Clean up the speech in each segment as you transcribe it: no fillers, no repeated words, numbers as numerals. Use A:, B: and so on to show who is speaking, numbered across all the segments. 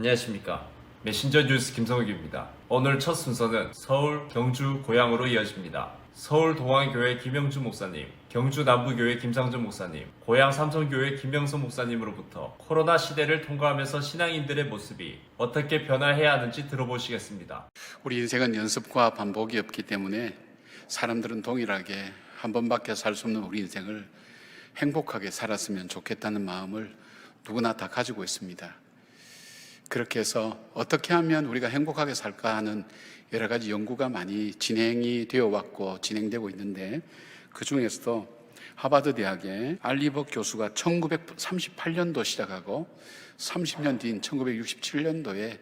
A: 안녕하십니까. 메신저 뉴스 김성욱입니다. 오늘 첫 순서는 서울, 경주, 고양으로 이어집니다. 서울 동안교회 김영주 목사님, 경주 남부교회 김상준 목사님, 고양 삼성교회 김명선 목사님으로부터 코로나 시대를 통과하면서 신앙인들의 모습이 어떻게 변화해야 하는지 들어보시겠습니다.
B: 우리 인생은 연습과 반복이 없기 때문에 사람들은 동일하게 한 번밖에 살 수 없는 우리 인생을 행복하게 살았으면 좋겠다는 마음을 누구나 다 가지고 있습니다. 그렇게 해서 어떻게 하면 우리가 행복하게 살까 하는 여러 가지 연구가 많이 진행이 되어 왔고 진행되고 있는데, 그 중에서도 하버드 대학의 알리버 교수가 1938년도 시작하고 30년 뒤인 1967년도에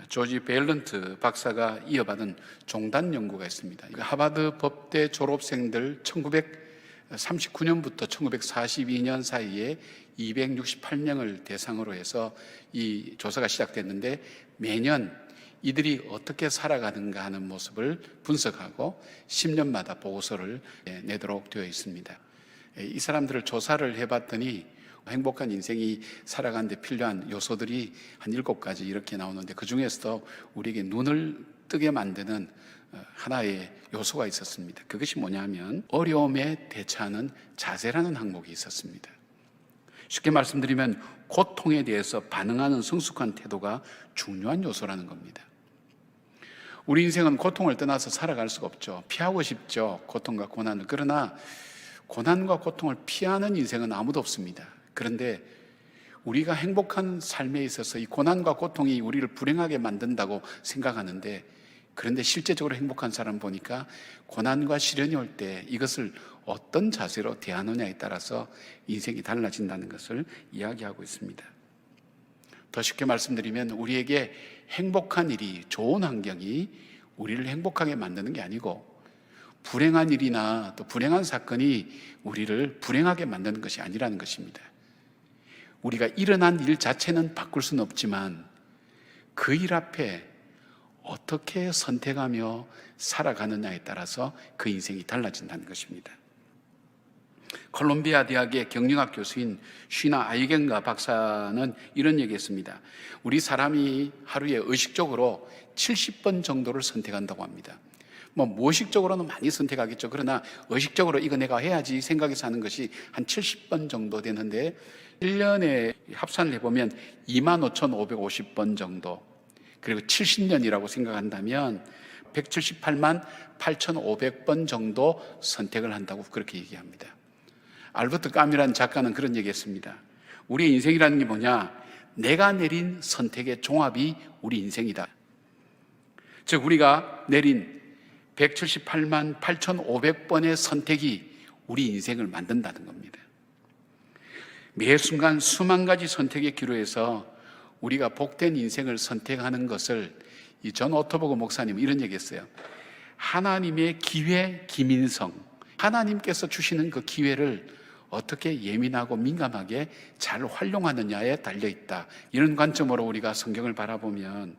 B: 조지 벨런트 박사가 이어받은 종단 연구가 있습니다. 하버드 법대 졸업생들 1939년부터 1942년 사이에 268명을 대상으로 해서 이 조사가 시작됐는데, 매년 이들이 어떻게 살아가는가 하는 모습을 분석하고 10년마다 보고서를 내도록 되어 있습니다. 이 사람들을 조사를 해봤더니 행복한 인생이 살아가는 데 필요한 요소들이 한 7가지 이렇게 나오는데, 그 중에서도 우리에게 눈을 뜨게 만드는 하나의 요소가 있었습니다. 그것이 뭐냐면 어려움에 대처하는 자세라는 항목이 있었습니다. 쉽게 말씀드리면 고통에 대해서 반응하는 성숙한 태도가 중요한 요소라는 겁니다. 우리 인생은 고통을 떠나서 살아갈 수가 없죠. 피하고 싶죠, 고통과 고난을. 그러나 고난과 고통을 피하는 인생은 아무도 없습니다. 그런데 우리가 행복한 삶에 있어서 이 고난과 고통이 우리를 불행하게 만든다고 생각하는데, 그런데 실제적으로 행복한 사람 보니까 고난과 시련이 올 때 이것을 어떤 자세로 대하느냐에 따라서 인생이 달라진다는 것을 이야기하고 있습니다. 더 쉽게 말씀드리면 우리에게 행복한 일이, 좋은 환경이 우리를 행복하게 만드는 게 아니고, 불행한 일이나 또 불행한 사건이 우리를 불행하게 만드는 것이 아니라는 것입니다. 우리가 일어난 일 자체는 바꿀 수는 없지만 그 일 앞에 어떻게 선택하며 살아가느냐에 따라서 그 인생이 달라진다는 것입니다. 콜롬비아 대학의 경영학 교수인 쉬나 아이겐가 박사는 이런 얘기했습니다. 우리 사람이 하루에 의식적으로 70번 정도를 선택한다고 합니다. 무의식적으로는 많이 선택하겠죠. 그러나 의식적으로 이거 내가 해야지 생각해서 하는 것이 한 70번 정도 되는데, 1년에 합산을 해보면 25,550번 정도, 그리고 70년이라고 생각한다면 178만 8,500번 정도 선택을 한다고 그렇게 얘기합니다. 알버트 까뮈라는 작가는 그런 얘기했습니다. 우리의 인생이라는 게 뭐냐? 내가 내린 선택의 종합이 우리 인생이다. 즉 우리가 내린 178만 8,500번의 선택이 우리 인생을 만든다는 겁니다. 매 순간 수만 가지 선택의 기로에서 우리가 복된 인생을 선택하는 것을, 이 존 오토버그 목사님은 이런 얘기했어요. 하나님의 기회 기민성, 하나님께서 주시는 그 기회를 어떻게 예민하고 민감하게 잘 활용하느냐에 달려있다. 이런 관점으로 우리가 성경을 바라보면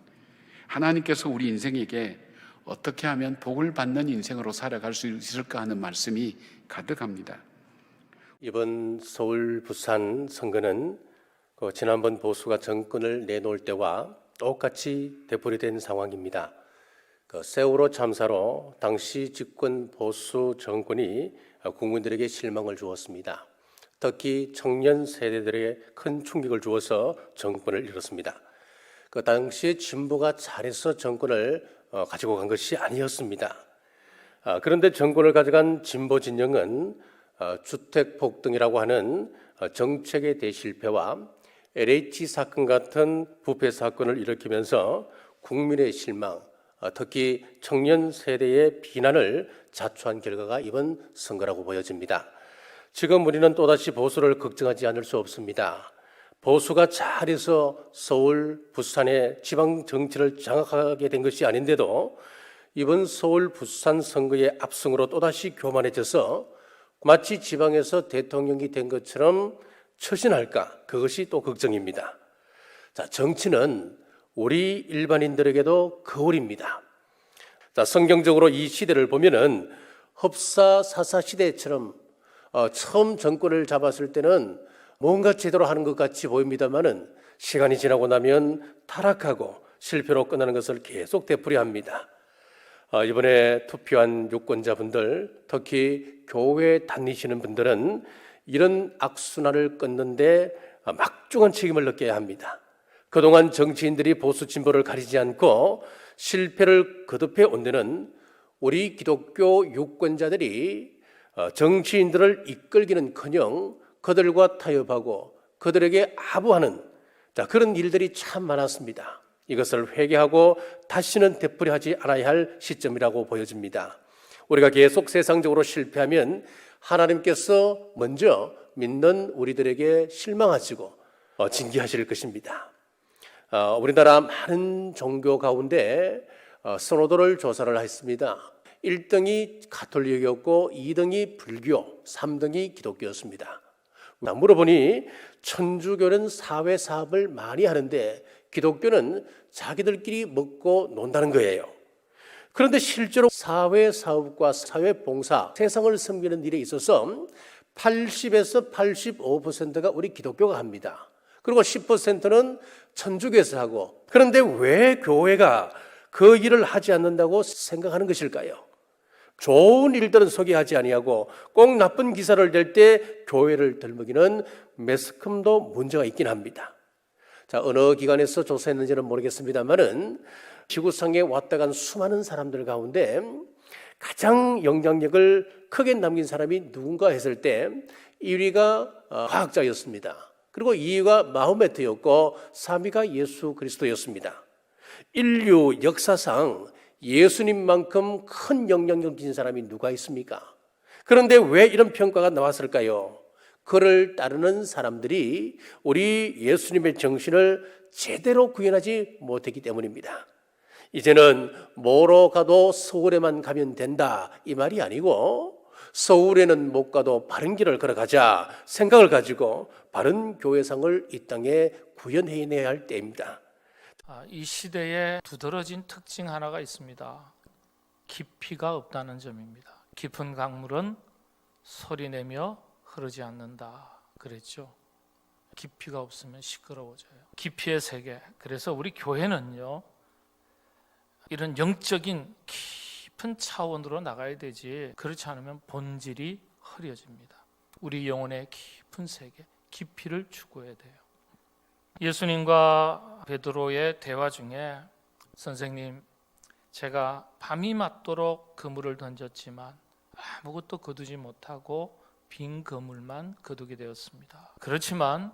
B: 하나님께서 우리 인생에게 어떻게 하면 복을 받는 인생으로 살아갈 수 있을까 하는 말씀이 가득합니다.
C: 이번 서울 부산 선거는 지난번 보수가 정권을 내놓을 때와 똑같이 되풀이된 상황입니다. 세월호 참사로 당시 집권 보수 정권이 국민들에게 실망을 주었습니다. 특히 청년 세대들에게 큰 충격을 주어서 정권을 잃었습니다. 그 당시에 진보가 잘해서 정권을 가지고 간 것이 아니었습니다. 그런데 정권을 가져간 진보 진영은 주택 폭등이라고 하는 정책의 대실패와 LH 사건 같은 부패 사건을 일으키면서 국민의 실망, 특히 청년 세대의 비난을 자초한 결과가 이번 선거라고 보여집니다. 지금 우리는 또다시 보수를 걱정하지 않을 수 없습니다. 보수가 잘해서 서울, 부산의 지방 정치를 장악하게 된 것이 아닌데도 이번 서울, 부산 선거의 압승으로 또다시 교만해져서 마치 지방에서 대통령이 된 것처럼 처신할까, 그것이 또 걱정입니다. 자, 정치는 우리 일반인들에게도 거울입니다. 자, 성경적으로 이 시대를 보면은 흡사사사 시대처럼 처음 정권을 잡았을 때는 뭔가 제대로 하는 것 같이 보입니다만은 시간이 지나고 나면 타락하고 실패로 끝나는 것을 계속 되풀이합니다. 이번에 투표한 유권자분들, 특히 교회 다니시는 분들은 이런 악순환을 끊는데 막중한 책임을 느껴야 합니다. 그동안 정치인들이 보수 진보를 가리지 않고 실패를 거듭해 온 데는 우리 기독교 유권자들이 정치인들을 이끌기는커녕 그들과 타협하고 그들에게 아부하는 그런 일들이 참 많았습니다. 이것을 회개하고 다시는 되풀이하지 않아야 할 시점이라고 보여집니다. 우리가 계속 세상적으로 실패하면 하나님께서 먼저 믿는 우리들에게 실망하시고 징계하실 것입니다. 우리나라 많은 종교 가운데 선호도를 조사를 했습니다. 1등이 가톨릭이었고 2등이 불교, 3등이 기독교였습니다. 물어보니 천주교는 사회 사업을 많이 하는데 기독교는 자기들끼리 먹고 논다는 거예요. 그런데 실제로 사회 사업과 사회 봉사, 세상을 섬기는 일에 있어서 80에서 85%가 우리 기독교가 합니다. 그리고 10%는 천주교에서 하고, 그런데 왜 교회가 그 일을 하지 않는다고 생각하는 것일까요? 좋은 일들은 소개하지 아니하고 꼭 나쁜 기사를 낼 때 교회를 들먹이는 매스컴도 문제가 있긴 합니다. 자, 어느 기관에서 조사했는지는 모르겠습니다만은 지구상에 왔다 간 수많은 사람들 가운데 가장 영향력을 크게 남긴 사람이 누군가 했을 때 1위가 과학자였습니다. 그리고 2위가 마호메트였고 3위가 예수 그리스도였습니다. 인류 역사상 예수님만큼 큰 영향력 진 사람이 누가 있습니까? 그런데 왜 이런 평가가 나왔을까요? 그를 따르는 사람들이 우리 예수님의 정신을 제대로 구현하지 못했기 때문입니다. 이제는 뭐로 가도 서울에만 가면 된다 이 말이 아니고 서울에는 못 가도 바른 길을 걸어가자 생각을 가지고 바른 교회상을 이 땅에 구현해내야 할 때입니다.
D: 이 시대에 두드러진 특징 하나가 있습니다. 깊이가 없다는 점입니다. 깊은 강물은 소리내며 흐르지 않는다 그랬죠. 깊이가 없으면 시끄러워져요. 깊이의 세계. 그래서 우리 교회는요, 이런 영적인 깊은 차원으로 나가야 되지, 그렇지 않으면 본질이 흐려집니다. 우리 영혼의 깊은 세계, 깊이를 추구해야 돼요. 예수님과 베드로의 대화 중에 선생님, 제가 밤이 맞도록 그물을 던졌지만 아무것도 거두지 못하고 빈 그물만 거두게 되었습니다. 그렇지만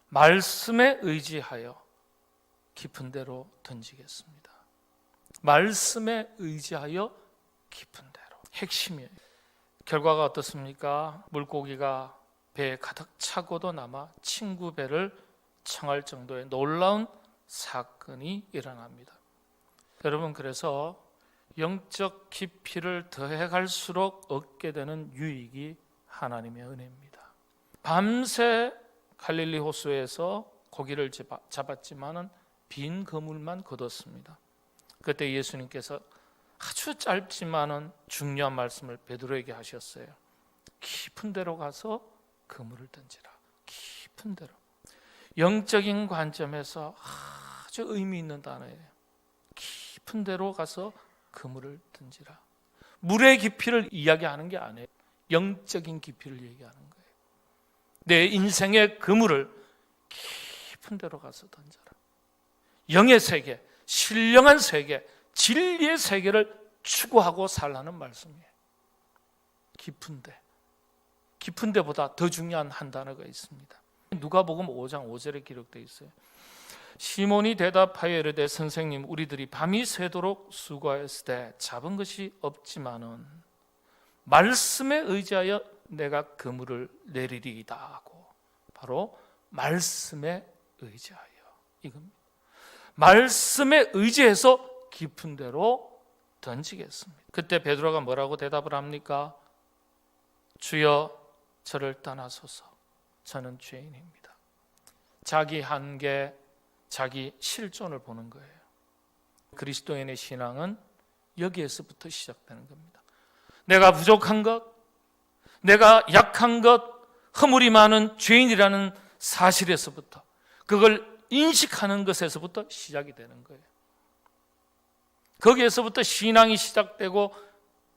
D: 말씀에 의지하여 깊은 데로 던지겠습니다. 말씀에 의지하여 깊은 데로. 핵심이에요. 결과가 어떻습니까? 물고기가 배에 가득 차고도 남아 친구 배를 청할 정도의 놀라운 사건이 일어납니다. 여러분, 그래서 영적 깊이를 더해갈수록 얻게 되는 유익이 하나님의 은혜입니다. 밤새 갈릴리 호수에서 고기를 잡았지만은 빈 그물만 거뒀습니다. 그때 예수님께서 아주 짧지만은 중요한 말씀을 베드로에게 하셨어요. 깊은 데로 가서 그물을 던지라. 깊은 데로. 영적인 관점에서 아주 의미 있는 단어예요. 깊은 데로 가서 그물을 던지라. 물의 깊이를 이야기하는 게 아니에요. 영적인 깊이를 얘기하는 거예요. 내 인생의 그물을 깊은 데로 가서 던져라. 영의 세계, 신령한 세계, 진리의 세계를 추구하고 살라는 말씀이에요. 깊은 데. 깊은 데보다 더 중요한 한 단어가 있습니다. 누가복음 5장 5절에 기록되어 있어요. 시몬이 대답하여 이르되 선생님, 우리들이 밤이 새도록 수고하였을 때 잡은 것이 없지만은 말씀에 의지하여 내가 그물을 내리리이다 하고, 바로 말씀에 의지하여, 이겁니다. 말씀에 의지해서 깊은 데로 던지겠습니다. 그때 베드로가 뭐라고 대답을 합니까? 주여, 저를 떠나소서, 저는 죄인입니다. 자기 한계, 자기 실존을 보는 거예요. 그리스도인의 신앙은 여기에서부터 시작되는 겁니다. 내가 부족한 것, 내가 약한 것, 허물이 많은 죄인이라는 사실에서부터, 그걸 인식하는 것에서부터 시작이 되는 거예요. 거기에서부터 신앙이 시작되고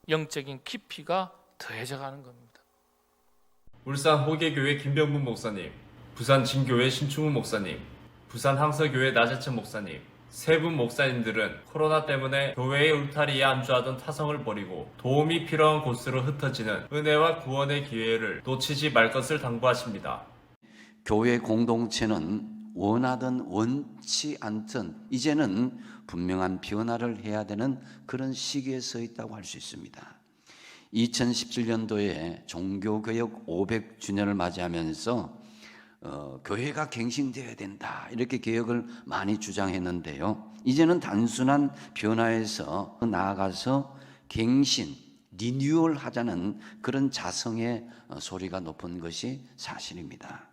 D: 영적인 깊이가 더해져 가는 겁니다.
A: 울산 호계교회 김병문 목사님, 부산 진교회 신충훈 목사님, 부산 항서교회 나재천 목사님, 세 분 목사님들은 코로나 때문에 교회의 울타리에 안주하던 타성을 버리고 도움이 필요한 곳으로 흩어지는 은혜와 구원의 기회를 놓치지 말 것을 당부하십니다.
E: 교회 공동체는 원하든 원치 않든 이제는 분명한 변화를 해야 되는 그런 시기에 서 있다고 할 수 있습니다. 2017년도에 종교개혁 500주년을 맞이하면서 교회가 갱신되어야 된다 이렇게 개혁을 많이 주장했는데요, 이제는 단순한 변화에서 나아가서 갱신, 리뉴얼 하자는 그런 자성의 소리가 높은 것이 사실입니다.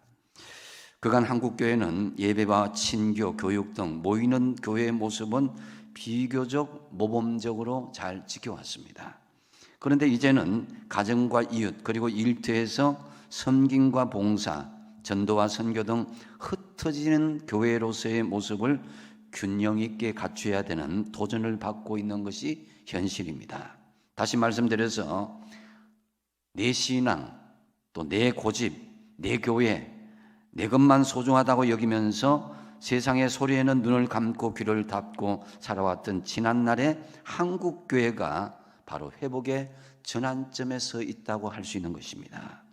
E: 그간 한국교회는 예배와 친교, 교육 등 모이는 교회의 모습은 비교적 모범적으로 잘 지켜왔습니다. 그런데 이제는 가정과 이웃 그리고 일터에서 섬김과 봉사, 전도와 선교 등 흩어지는 교회로서의 모습을 균형 있게 갖춰야 되는 도전을 받고 있는 것이 현실입니다. 다시 말씀드려서 내 신앙, 또 내 고집, 내 교회, 내 것만 소중하다고 여기면서 세상의 소리에는 눈을 감고 귀를 닫고 살아왔던 지난날의 한국교회가 바로 회복의 전환점에 서 있다고 할 수 있는 것입니다.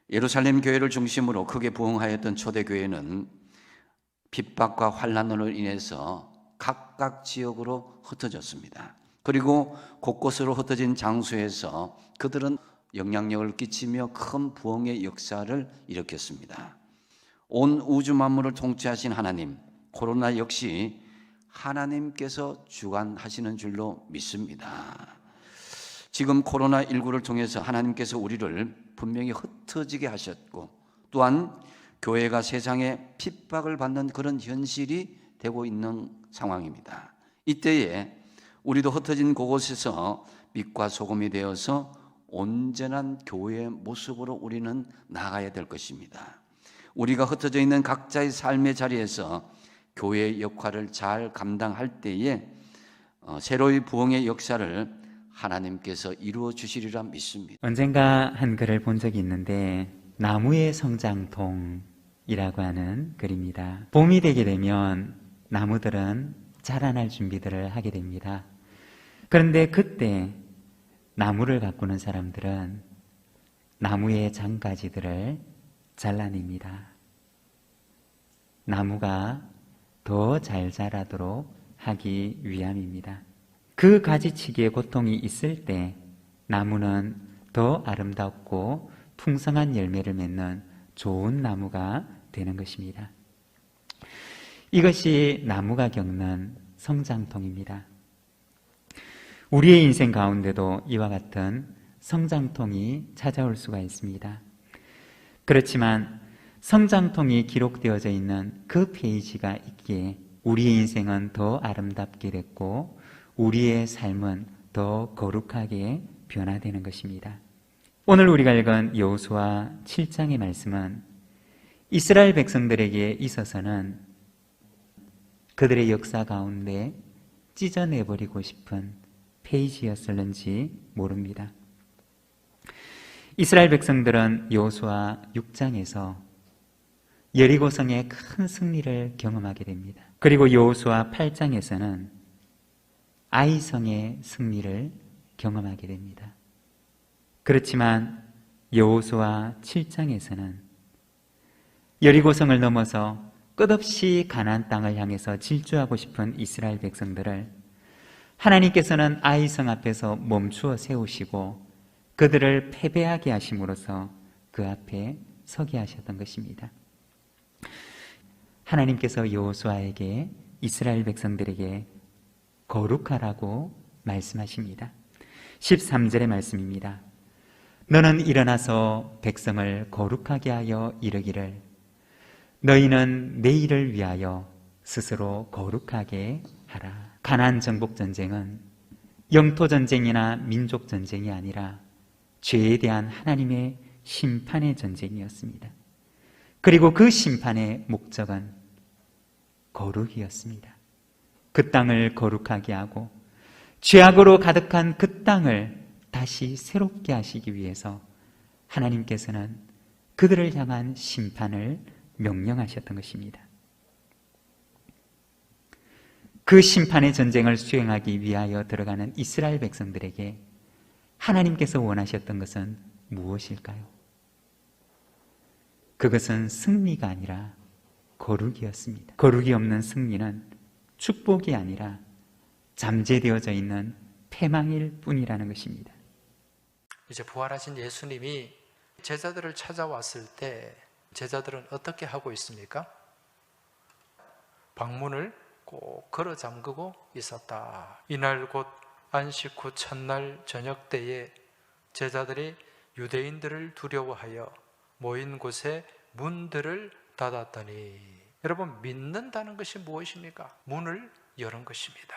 E: 예루살렘 교회를 중심으로 크게 부흥하였던 초대교회는 핍박과 환난으로 인해서 각각 지역으로 흩어졌습니다. 그리고 곳곳으로 흩어진 장소에서 그들은 영향력을 끼치며 큰 부흥의 역사를 일으켰습니다. 온 우주 만물을 통치하신 하나님, 코로나 역시 하나님께서 주관하시는 줄로 믿습니다. 지금 코로나19를 통해서 하나님께서 우리를 분명히 흩어지게 하셨고, 또한 교회가 세상에 핍박을 받는 그런 현실이 되고 있는 상황입니다. 이때에 우리도 흩어진 곳곳에서 빛과 소금이 되어서 온전한 교회의 모습으로 우리는 나아가야 될 것입니다. 우리가 흩어져 있는 각자의 삶의 자리에서 교회의 역할을 잘 감당할 때에 새로이 부흥의 역사를 하나님께서 이루어 주시리라 믿습니다.
F: 언젠가 한 글을 본 적이 있는데 나무의 성장통이라고 하는 글입니다. 봄이 되게 되면 나무들은 자라날 준비들을 하게 됩니다. 그런데 그때 나무를 가꾸는 사람들은 나무의 장가지들을 잘라냅니다. 나무가 더 잘 자라도록 하기 위함입니다. 그 가지치기의 고통이 있을 때 나무는 더 아름답고 풍성한 열매를 맺는 좋은 나무가 되는 것입니다. 이것이 나무가 겪는 성장통입니다. 우리의 인생 가운데도 이와 같은 성장통이 찾아올 수가 있습니다. 그렇지만 성장통이 기록되어져 있는 그 페이지가 있기에 우리의 인생은 더 아름답게 됐고 우리의 삶은 더 거룩하게 변화되는 것입니다. 오늘 우리가 읽은 여호수아 7장의 말씀은 이스라엘 백성들에게 있어서는 그들의 역사 가운데 찢어내버리고 싶은 페이지였을는지 모릅니다. 이스라엘 백성들은 여호수아 6장에서 여리고성의 큰 승리를 경험하게 됩니다. 그리고 여호수아 8장에서는 아이성의 승리를 경험하게 됩니다. 그렇지만 여호수아 7장에서는 여리고성을 넘어서 끝없이 가나안 땅을 향해서 질주하고 싶은 이스라엘 백성들을 하나님께서는 아이성 앞에서 멈추어 세우시고 그들을 패배하게 하심으로써 그 앞에 서게 하셨던 것입니다. 하나님께서 여호수아에게 이스라엘 백성들에게 거룩하라고 말씀하십니다. 13절의 말씀입니다. 너는 일어나서 백성을 거룩하게 하여 이르기를 너희는 내일을 위하여 스스로 거룩하게 하라. 가나안 정복 전쟁은 영토 전쟁이나 민족 전쟁이 아니라 죄에 대한 하나님의 심판의 전쟁이었습니다. 그리고 그 심판의 목적은 거룩이었습니다. 그 땅을 거룩하게 하고 죄악으로 가득한 그 땅을 다시 새롭게 하시기 위해서 하나님께서는 그들을 향한 심판을 명령하셨던 것입니다. 그 심판의 전쟁을 수행하기 위하여 들어가는 이스라엘 백성들에게 하나님께서 원하셨던 것은 무엇일까요? 그것은 승리가 아니라 거룩이었습니다. 거룩이 없는 승리는 축복이 아니라 잠재되어져 있는 패망일 뿐이라는 것입니다.
G: 이제 부활하신 예수님이 제자들을 찾아왔을 때 제자들은 어떻게 하고 있습니까? 방문을 꼭 걸어 잠그고 있었다. 이날 곧 안식 후 첫날 저녁 때에 제자들이 유대인들을 두려워하여 모인 곳에 문들을 닫았더니, 여러분, 믿는다는 것이 무엇입니까? 문을 여는 것입니다.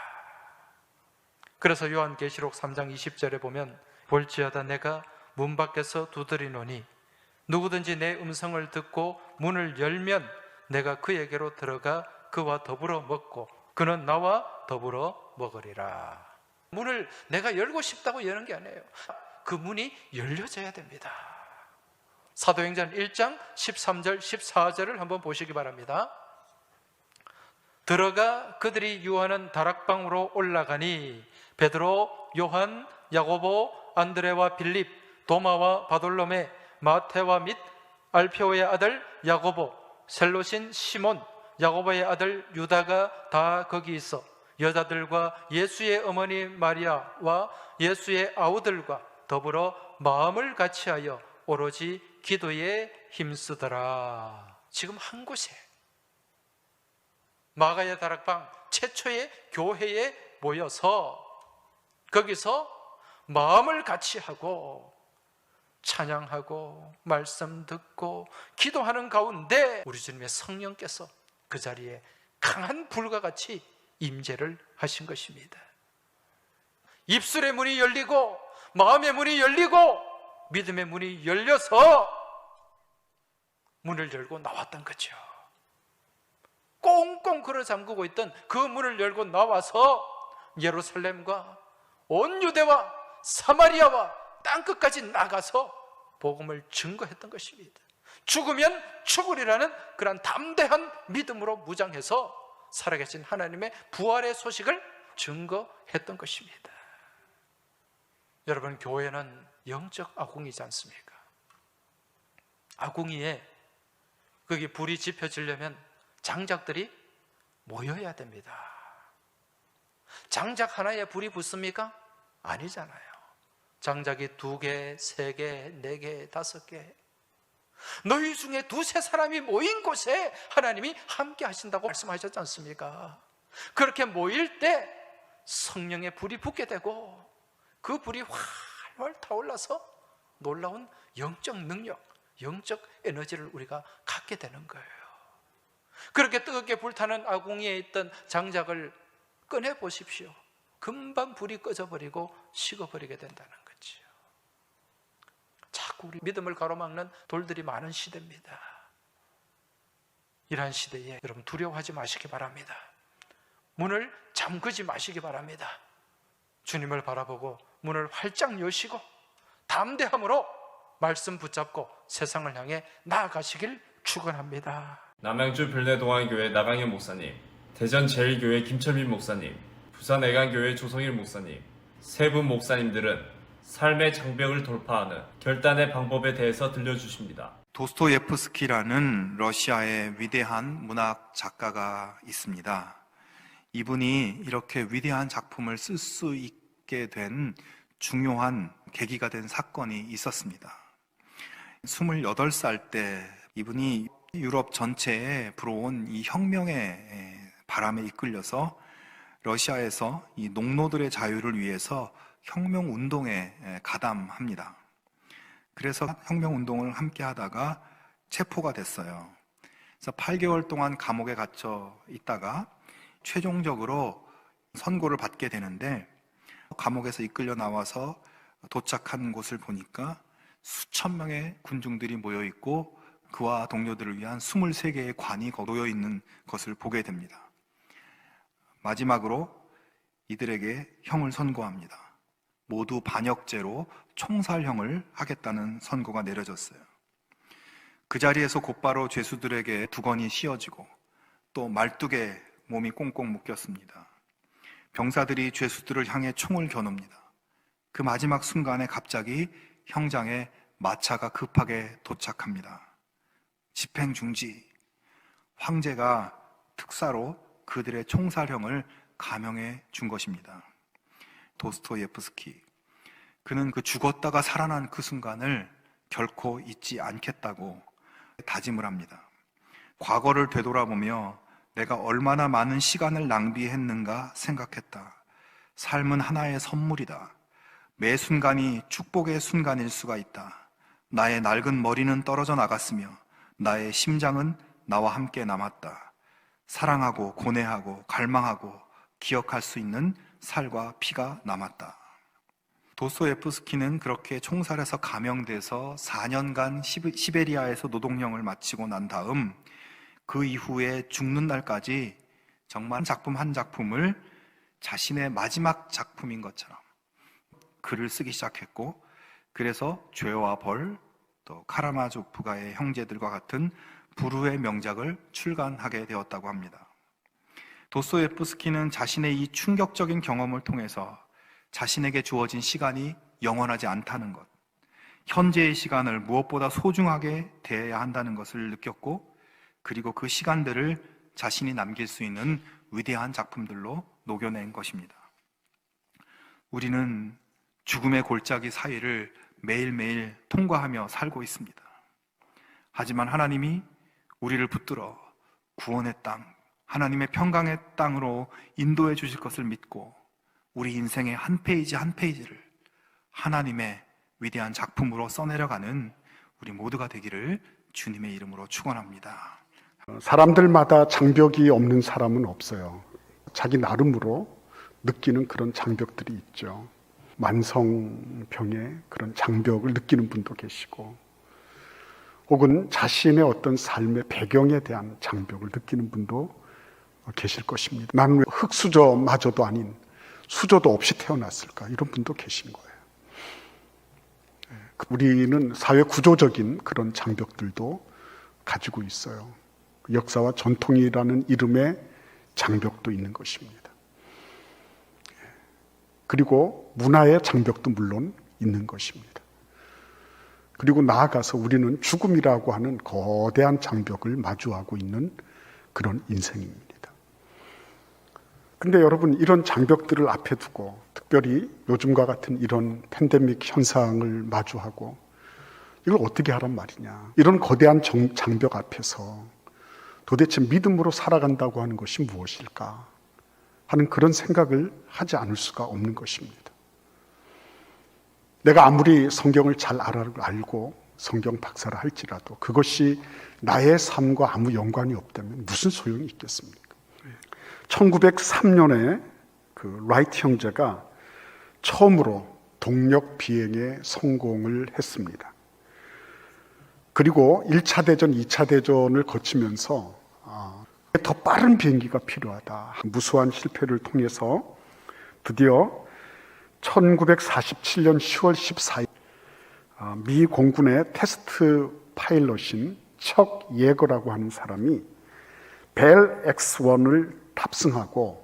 G: 그래서 요한계시록 3장 20절에 보면 볼지어다 내가 문 밖에서 두드리노니 누구든지 내 음성을 듣고 문을 열면 내가 그에게로 들어가 그와 더불어 먹고 그는 나와 더불어 먹으리라. 문을 내가 열고 싶다고 여는 게 아니에요. 그 문이 열려져야 됩니다. 사도행전 1장 13절 14절을 한번 보시기 바랍니다. 들어가 그들이 유하는 다락방으로 올라가니 베드로, 요한, 야고보, 안드레와 빌립, 도마와 바돌로메, 마테와 및 알페오의 아들 야고보, 셀로신 시몬, 야고보의 아들 유다가 다 거기 있어 여자들과 예수의 어머니 마리아와 예수의 아우들과 더불어 마음을 같이하여 오로지 기도에 힘쓰더라. 지금 한 곳에 마가의 다락방 최초의 교회에 모여서 거기서 마음을 같이 하고 찬양하고 말씀 듣고 기도하는 가운데 우리 주님의 성령께서 그 자리에 강한 불과 같이 임재를 하신 것입니다. 입술의 문이 열리고 마음의 문이 열리고 믿음의 문이 열려서 문을 열고 나왔던 거죠. 꽁꽁 걸어 잠그고 있던 그 문을 열고 나와서 예루살렘과 온 유대와 사마리아와 땅끝까지 나가서 복음을 증거했던 것입니다. 죽으면 죽으리라는 그런 담대한 믿음으로 무장해서 살아계신 하나님의 부활의 소식을 증거했던 것입니다. 여러분, 교회는 영적 아궁이지 않습니까? 아궁이에 거기 불이 지펴지려면 장작들이 모여야 됩니다. 장작 하나에 불이 붙습니까? 아니잖아요. 장작이 2개, 3개, 4개, 5개, 너희 중에 2-3 사람이 모인 곳에 하나님이 함께 하신다고 말씀하셨지 않습니까? 그렇게 모일 때 성령의 불이 붙게 되고 그 불이 활활 타올라서 놀라운 영적 능력, 영적 에너지를 우리가 갖게 되는 거예요. 그렇게 뜨겁게 불타는 아궁이에 있던 장작을 꺼내 보십시오. 금방 불이 꺼져버리고 식어버리게 된다는 거죠. 자꾸 우리 믿음을 가로막는 돌들이 많은 시대입니다. 이러한 시대에 여러분 두려워하지 마시기 바랍니다. 문을 잠그지 마시기 바랍니다. 주님을 바라보고 문을 활짝 여시고 담대함으로 말씀 붙잡고 세상을 향해 나아가시길 축원합니다.
A: 남양주 별내동안교회 나강현 목사님, 대전 제일교회 김철민 목사님, 부산 애간교회 조성일 목사님, 세 분 목사님들은 삶의 장벽을 돌파하는 결단의 방법에 대해서 들려주십니다.
H: 도스토예프스키라는 러시아의 위대한 문학 작가가 있습니다. 이분이 이렇게 위대한 작품을 쓸 수 있게 된 중요한 계기가 된 사건이 있었습니다. 28살 때 이분이 유럽 전체에 불어온 이 혁명의 바람에 이끌려서 러시아에서 이 농노들의 자유를 위해서 혁명운동에 가담합니다. 그래서 혁명운동을 함께 하다가 체포가 됐어요. 그래서 8개월 동안 감옥에 갇혀 있다가 최종적으로 선고를 받게 되는데 감옥에서 이끌려 나와서 도착한 곳을 보니까 수천 명의 군중들이 모여 있고 그와 동료들을 위한 23개의 관이 놓여 있는 것을 보게 됩니다. 마지막으로 이들에게 형을 선고합니다. 모두 반역죄로 총살형을 하겠다는 선고가 내려졌어요. 그 자리에서 곧바로 죄수들에게 두건이 씌어지고 또 12개 몸이 꽁꽁 묶였습니다. 병사들이 죄수들을 향해 총을 겨눕니다. 그 마지막 순간에 갑자기 형장에 마차가 급하게 도착합니다. 집행 중지. 황제가 특사로 그들의 총살형을 감형해 준 것입니다. 도스토예프스키. 그는 그 죽었다가 살아난 그 순간을 결코 잊지 않겠다고 다짐을 합니다. 과거를 되돌아보며 내가 얼마나 많은 시간을 낭비했는가 생각했다. 삶은 하나의 선물이다. 매 순간이 축복의 순간일 수가 있다. 나의 낡은 머리는 떨어져 나갔으며 나의 심장은 나와 함께 남았다. 사랑하고 고뇌하고 갈망하고 기억할 수 있는 살과 피가 남았다. 도스토예프스키는 그렇게 총살에서 감형돼서 4년간 시베리아에서 노동령을 마치고 난 다음 그 이후에 죽는 날까지 정말 작품 한 작품을 자신의 마지막 작품인 것처럼 글을 쓰기 시작했고, 그래서 죄와 벌, 또 카라마조프가의 형제들과 같은 불후의 명작을 출간하게 되었다고 합니다. 도스토예프스키는 자신의 이 충격적인 경험을 통해서 자신에게 주어진 시간이 영원하지 않다는 것, 현재의 시간을 무엇보다 소중하게 대해야 한다는 것을 느꼈고, 그리고 그 시간들을 자신이 남길 수 있는 위대한 작품들로 녹여낸 것입니다. 우리는 죽음의 골짜기 사이를 매일매일 통과하며 살고 있습니다. 하지만 하나님이 우리를 붙들어 구원의 땅, 하나님의 평강의 땅으로 인도해 주실 것을 믿고 우리 인생의 한 페이지 한 페이지를 하나님의 위대한 작품으로 써내려가는 우리 모두가 되기를 주님의 이름으로 축원합니다.
I: 사람들마다 장벽이 없는 사람은 없어요. 자기 나름으로 느끼는 그런 장벽들이 있죠. 만성병의 그런 장벽을 느끼는 분도 계시고, 혹은 자신의 어떤 삶의 배경에 대한 장벽을 느끼는 분도 계실 것입니다. 나는 왜 흙수저마저도 아닌 수저도 없이 태어났을까? 이런 분도 계신 거예요. 우리는 사회 구조적인 그런 장벽들도 가지고 있어요. 역사와 전통이라는 이름의 장벽도 있는 것입니다. 그리고 문화의 장벽도 물론 있는 것입니다. 그리고 나아가서 우리는 죽음이라고 하는 거대한 장벽을 마주하고 있는 그런 인생입니다. 근데 여러분, 이런 장벽들을 앞에 두고, 특별히 요즘과 같은 이런 팬데믹 현상을 마주하고 이걸 어떻게 하란 말이냐, 이런 거대한 장벽 앞에서 도대체 믿음으로 살아간다고 하는 것이 무엇일까 하는 그런 생각을 하지 않을 수가 없는 것입니다. 내가 아무리 성경을 잘 알고 성경 박사라 할지라도 그것이 나의 삶과 아무 연관이 없다면 무슨 소용이 있겠습니까? 1903년에 그 라이트 형제가 처음으로 동력 비행에 성공을 했습니다. 그리고 1차 대전, 2차 대전을 거치면서 더 빠른 비행기가 필요하다. 무수한 실패를 통해서 드디어 1947년 10월 14일 미 공군의 테스트 파일럿인 척 예거라고 하는 사람이 벨 X1을 탑승하고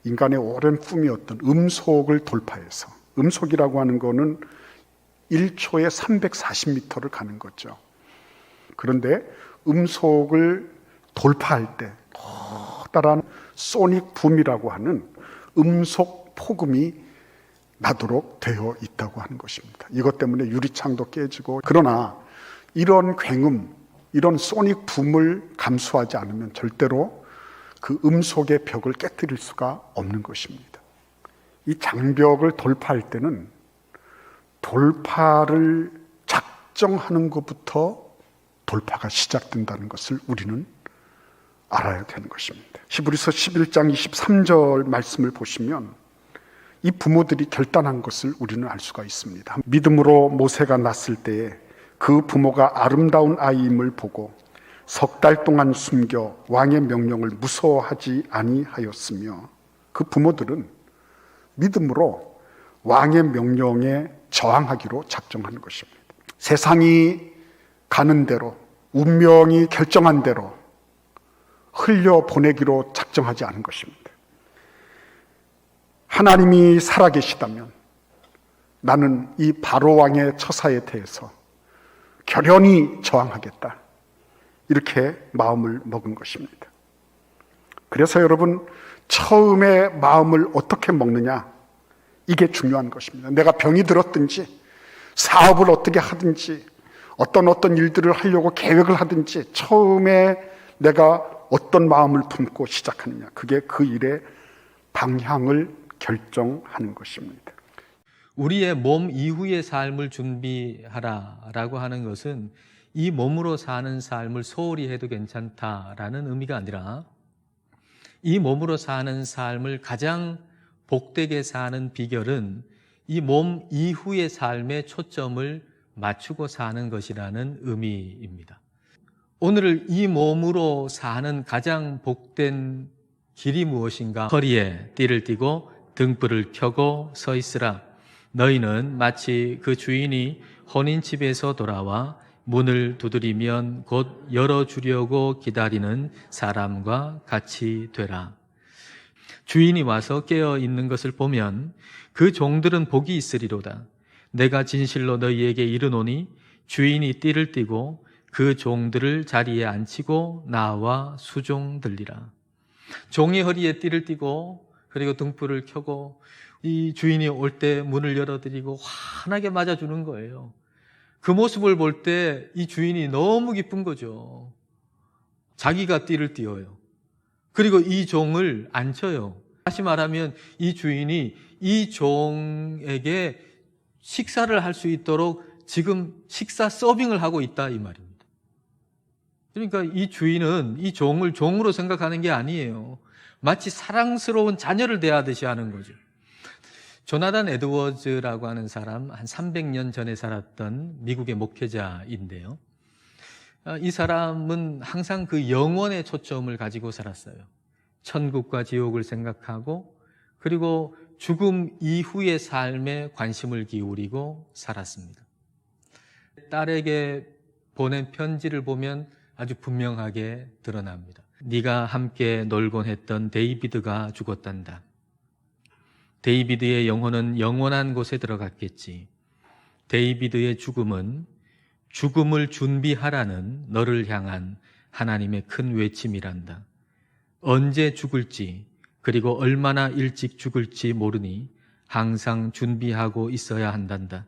I: 인간의 오랜 꿈이었던 음속을 돌파해서, 음속이라고 하는 거는 1초에 340m를 가는 거죠. 그런데 음속을 돌파할 때 커다란 소닉 붐이라고 하는 음속 폭음이 나도록 되어 있다고 하는 것입니다. 이것 때문에 유리창도 깨지고, 그러나 이런 굉음, 이런 소닉 붐을 감수하지 않으면 절대로 그 음속의 벽을 깨뜨릴 수가 없는 것입니다. 이 장벽을 돌파할 때는 돌파를 작정하는 것부터 돌파가 시작된다는 것을 우리는 알아야 되는 것입니다. 히브리서 11장 23절 말씀을 보시면 이 부모들이 결단한 것을 우리는 알 수가 있습니다. 믿음으로 모세가 낳았을 때에 그 부모가 아름다운 아이임을 보고 석 달 동안 숨겨 왕의 명령을 무서워하지 아니하였으며 그 부모들은 믿음으로 왕의 명령에 저항하기로 작정한 것입니다. 세상이 가는 대로, 운명이 결정한 대로 흘려보내기로 작정하지 않은 것입니다. 하나님이 살아계시다면 나는 이 바로 왕의 처사에 대해서 결연히 저항하겠다. 이렇게 마음을 먹은 것입니다. 그래서 여러분, 처음에 마음을 어떻게 먹느냐, 이게 중요한 것입니다. 내가 병이 들었든지 사업을 어떻게 하든지 어떤 일들을 하려고 계획을 하든지 처음에 내가 어떤 마음을 품고 시작하느냐, 그게 그 일의 방향을 결정하는 것입니다.
J: 우리의 몸 이후의 삶을 준비하라라고 하는 것은 이 몸으로 사는 삶을 소홀히 해도 괜찮다라는 의미가 아니라 이 몸으로 사는 삶을 가장 복되게 사는 비결은 이 몸 이후의 삶에 초점을 맞추고 사는 것이라는 의미입니다. 오늘 이 몸으로 사는 가장 복된 길이 무엇인가? 허리에 띠를 띠고 등불을 켜고 서 있으라. 너희는 마치 그 주인이 혼인집에서 돌아와 문을 두드리면 곧 열어주려고 기다리는 사람과 같이 되라. 주인이 와서 깨어 있는 것을 보면 그 종들은 복이 있으리로다. 내가 진실로 너희에게 이르노니 주인이 띠를 띠고 그 종들을 자리에 앉히고 나와 수종들리라. 종이 허리에 띠를 띠고 그리고 등불을 켜고 이 주인이 올 때 문을 열어드리고 환하게 맞아주는 거예요. 그 모습을 볼 때 이 주인이 너무 기쁜 거죠. 자기가 띠를 띄워요. 그리고 이 종을 앉혀요. 다시 말하면 이 주인이 이 종에게 식사를 할 수 있도록 지금 식사 서빙을 하고 있다 이 말입니다. 그러니까 이 주인은 이 종을 종으로 생각하는 게 아니에요. 마치 사랑스러운 자녀를 대하듯이 하는 거죠. 조나단 에드워즈라고 하는 사람, 한 300년 전에 살았던 미국의 목회자인데요. 이 사람은 항상 그 영원의 초점을 가지고 살았어요. 천국과 지옥을 생각하고 그리고 죽음 이후의 삶에 관심을 기울이고 살았습니다. 딸에게 보낸 편지를 보면 아주 분명하게 드러납니다. 네가 함께 놀곤 했던 데이비드가 죽었단다. 데이비드의 영혼은 영원한 곳에 들어갔겠지. 데이비드의 죽음은 죽음을 준비하라는 너를 향한 하나님의 큰 외침이란다. 언제 죽을지 그리고 얼마나 일찍 죽을지 모르니 항상 준비하고 있어야 한단다.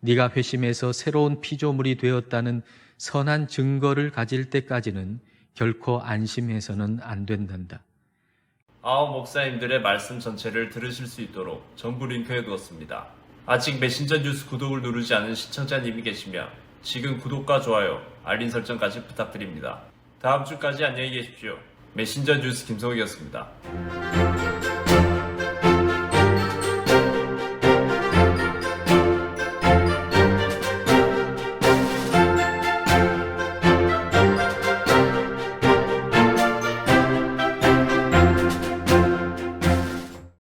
J: 네가 회심해서 새로운 피조물이 되었다는 선한 증거를 가질 때까지는 결코 안심해서는 안 된단다.
A: 아홉 목사님들의 말씀 전체를 들으실 수 있도록 전부 링크해 두었습니다. 아직 메신저 뉴스 구독을 누르지 않은 시청자님이 계시면 지금 구독과 좋아요, 알림 설정까지 부탁드립니다. 다음 주까지 안녕히 계십시오. 메신저 뉴스 김성욱이었습니다.